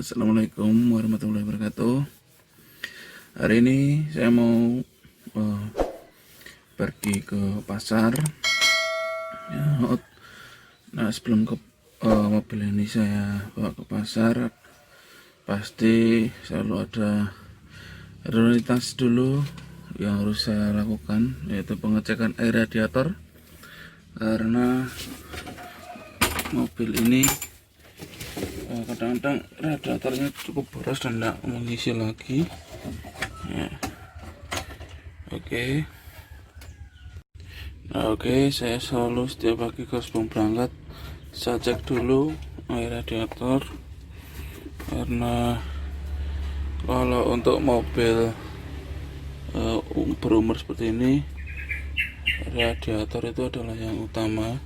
Assalamualaikum warahmatullahi wabarakatuh. Hari ini saya mau pergi ke pasar. Nah, sebelum ke mobil ini saya bawa ke pasar, pasti selalu ada prioritas dulu yang harus saya lakukan, yaitu pengecekan air radiator, karena mobil ini kadang-kadang radiatornya cukup boros dan tidak mengisi lagi ya. Oke, saya selalu setiap pagi sebelum berangkat saya cek dulu air radiator, karena kalau untuk mobil berumur seperti ini, radiator itu adalah yang utama.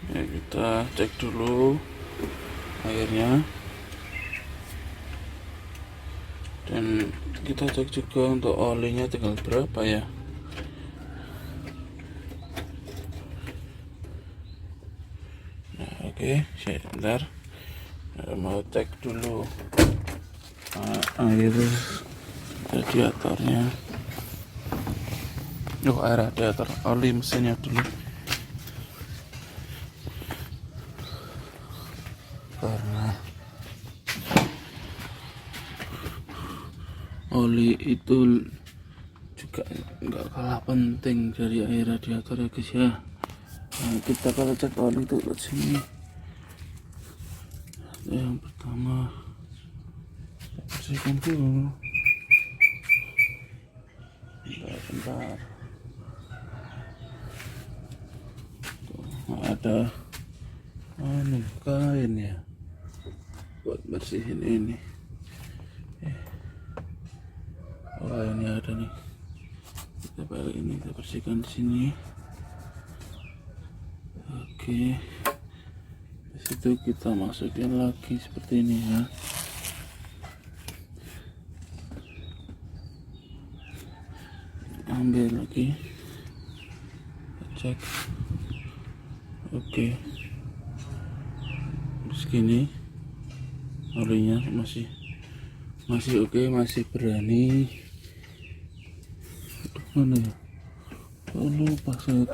Ya, kita cek dulu airnya, dan kita cek juga untuk olinya tinggal berapa ya. Nah, saya bentar mau cek dulu air radiatornya. Air radiator, oli mesinnya dulu, karena oli itu juga nggak kalah penting dari air radiator ya guys ya. Nah, kita kalau cek oli itu ke sini. Yang pertama bersihkan dulu. Bentar. Tuh, ada kain ya buat bersihin ini. Ini ada nih, kita pakai ini, kita bersihkan di sini. Di situ kita masukin lagi seperti ini ya. Ambil lagi, cek. Segini olinya masih oke, masih berani. Mana ya? Lupa saya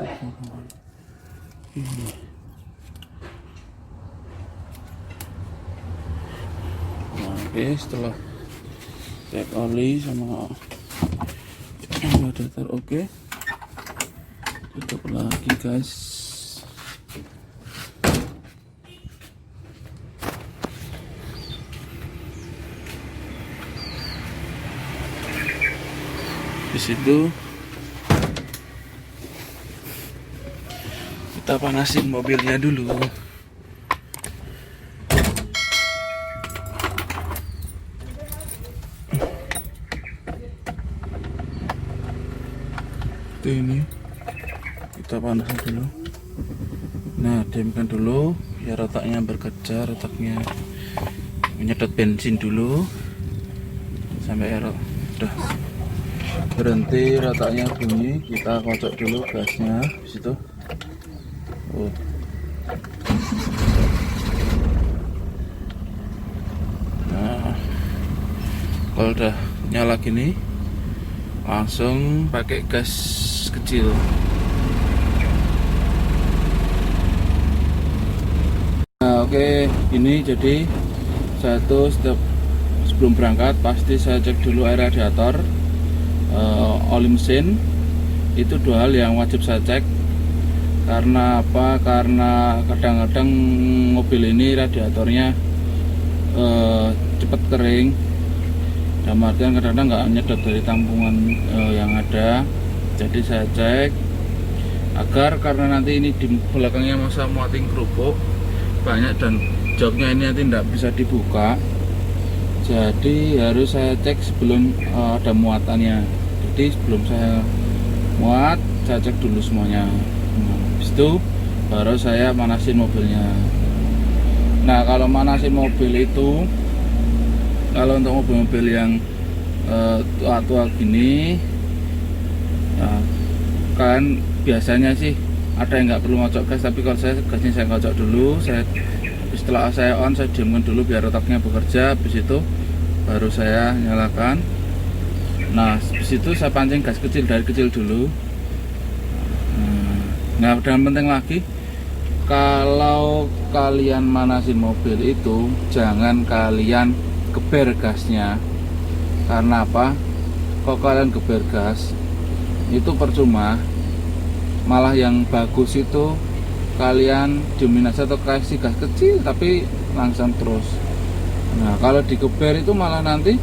ini. Nah, setelah cek oli sama radiator tutup lagi guys. Di situ kita panasin mobilnya dulu. Ini kita panasin dulu. Nah, diamkan dulu biar otaknya berkejar, otaknya menyedot bensin dulu sampai udah berhenti rotaknya bunyi. Kita kocok dulu gasnya di situ. Nah, kalau udah nyala gini, langsung pakai gas kecil. Nah, ini jadi setiap sebelum berangkat pasti saya cek dulu air radiator, oli mesin. Itu dua hal yang wajib saya cek. Karena apa? Karena kadang-kadang mobil ini radiatornya cepat kering, dan artian kadang-kadang nggak nyedot dari tampungan yang ada. Jadi saya cek agar, karena nanti ini di belakangnya masa muating kerupuk banyak dan joknya ini nanti tidak bisa dibuka, jadi harus saya cek sebelum ada muatannya. Jadi sebelum saya muat, saya cek dulu semuanya. Habis itu baru saya manasin mobilnya. Nah, kalau manasin mobil itu, kalau untuk mobil-mobil yang tua-tua gini, kan biasanya sih ada yang nggak perlu ngocok gas, tapi kalau saya gasnya saya ngocok dulu. Setelah saya on, saya diamkan dulu biar otaknya bekerja. Habis itu baru saya nyalakan. Nah, habis itu saya pancing gas kecil dari kecil dulu. Nah, dan penting lagi, kalau kalian manasin mobil itu jangan kalian geber gasnya. Karena apa? Kalau kalian geber gas itu percuma. Malah yang bagus itu kalian diemin aja atau kasih gas kecil tapi langsung terus. Nah, kalau digeber itu malah nanti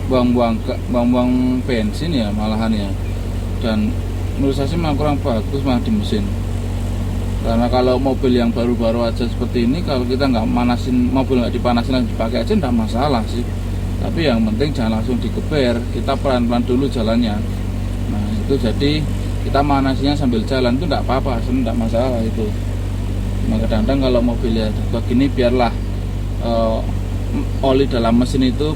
buang-buang bensin ya malahan ya. Dan menurut saya sih malah kurang bagus malah di mesin. Karena kalau mobil yang baru-baru aja seperti ini, kalau kita nggak manasin, mobil nggak dipanasin langsung dipakai aja nggak masalah sih. Tapi yang penting jangan langsung digeber, kita pelan-pelan dulu jalannya. Nah, itu jadi kita manasinya sambil jalan itu enggak apa-apa, enggak masalah itu. Nah, kadang-kadang kalau mobilnya begini biarlah oli dalam mesin itu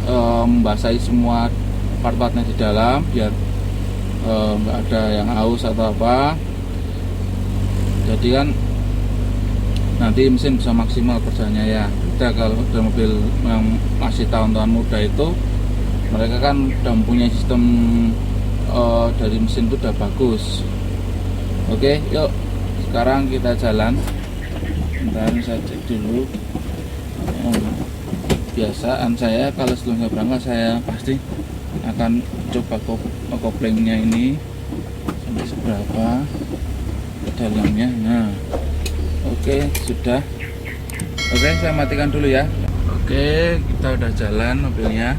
membasahi semua part-partnya di dalam biar enggak ada yang haus atau apa. Jadi kan nanti mesin bisa maksimal kerjanya ya. Kita kalau udah mobil yang masih tahun-tahun muda itu mereka kan udah mempunyai sistem dari mesin itu udah bagus. Oke, yuk sekarang kita jalan. Bentar saya cek dulu. Biasaan saya kalau sebelum saya berangkat saya pasti akan coba koplingnya ini sampai seberapa ke dalamnya. Nah, oke, sudah. Oke, saya matikan dulu ya. Oke, kita udah jalan mobilnya.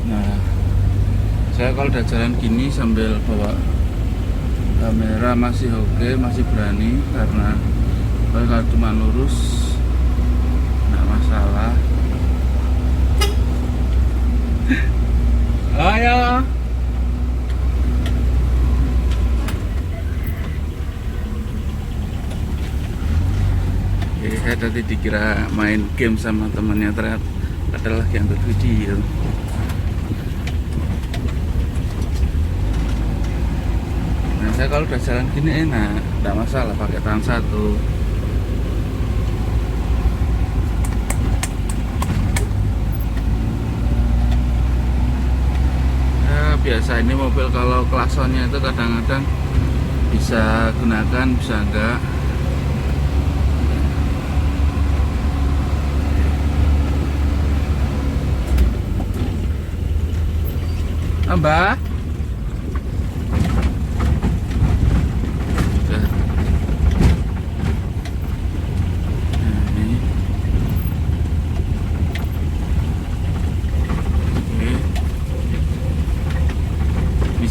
Nah, saya kalau udah jalan gini sambil bawa kamera masih oke, masih berani. Karena kalau cuma lurus nggak masalah. Ayo. Saya tadi dikira main game sama temannya, ternyata adalah yang buat video. Saya kalau udah jalan gini enak, tidak masalah pakai tangan satu. Ya, biasa ini mobil kalau klaksonnya itu kadang-kadang bisa gunakan, bisa enggak. Mbak.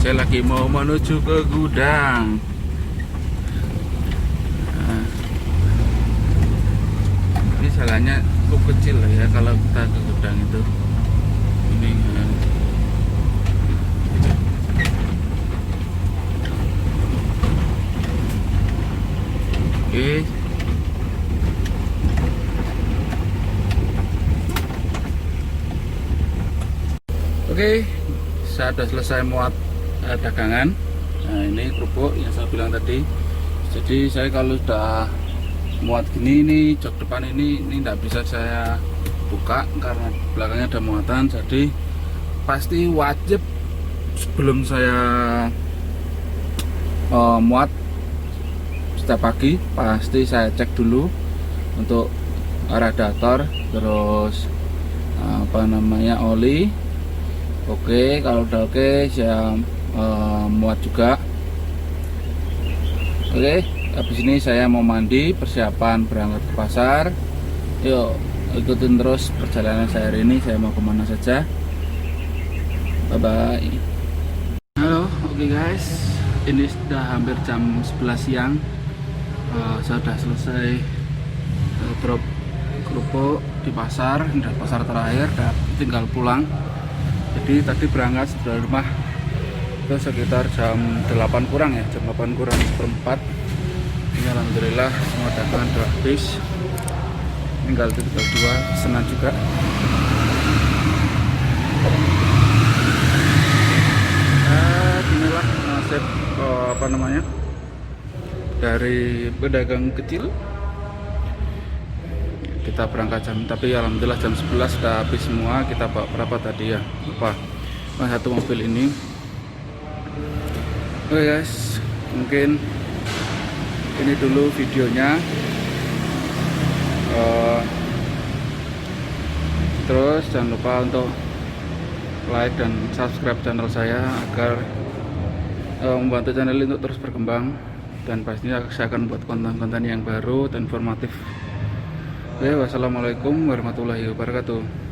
Saya lagi mau menuju ke gudang. Nah, ini jalannya cukup kecil lah ya kalau kita ke gudang itu. Ini oke. Oke, saya sudah selesai muat dagangan. Nah, ini kerupuk yang saya bilang tadi. Jadi saya kalau sudah muat gini, ini jok depan ini tidak bisa saya buka karena belakangnya ada muatan. Jadi pasti wajib sebelum saya muat setiap pagi pasti saya cek dulu untuk radiator, terus oli. Oke, kalau udah oke saya muat juga. Oke, habis ini saya mau mandi, persiapan berangkat ke pasar. Yuk ikutin terus perjalanan saya hari ini, saya mau kemana saja. Bye bye. Halo, oke guys, ini sudah hampir jam 11 siang. Saya sudah selesai drop kerupuk di pasar, udah pasar terakhir, dan tinggal pulang. Jadi tadi berangkat dari rumah itu sekitar jam 8 kurang ya, jam 8 kurang seperempat. Ini alhamdulillah semua dagangan sudah habis, tinggal 2 pesanan juga. Inilah nasib apa namanya, dari pedagang kecil. Kita berangkat tapi alhamdulillah jam 11 sudah habis semua. Kita bawa berapa tadi ya, lupa. Satu mobil ini. Oke guys, mungkin ini dulu videonya. Terus jangan lupa untuk like dan subscribe channel saya agar membantu channel ini untuk terus berkembang, dan pastinya saya akan buat konten-konten yang baru dan informatif. Oke, wassalamualaikum warahmatullahi wabarakatuh.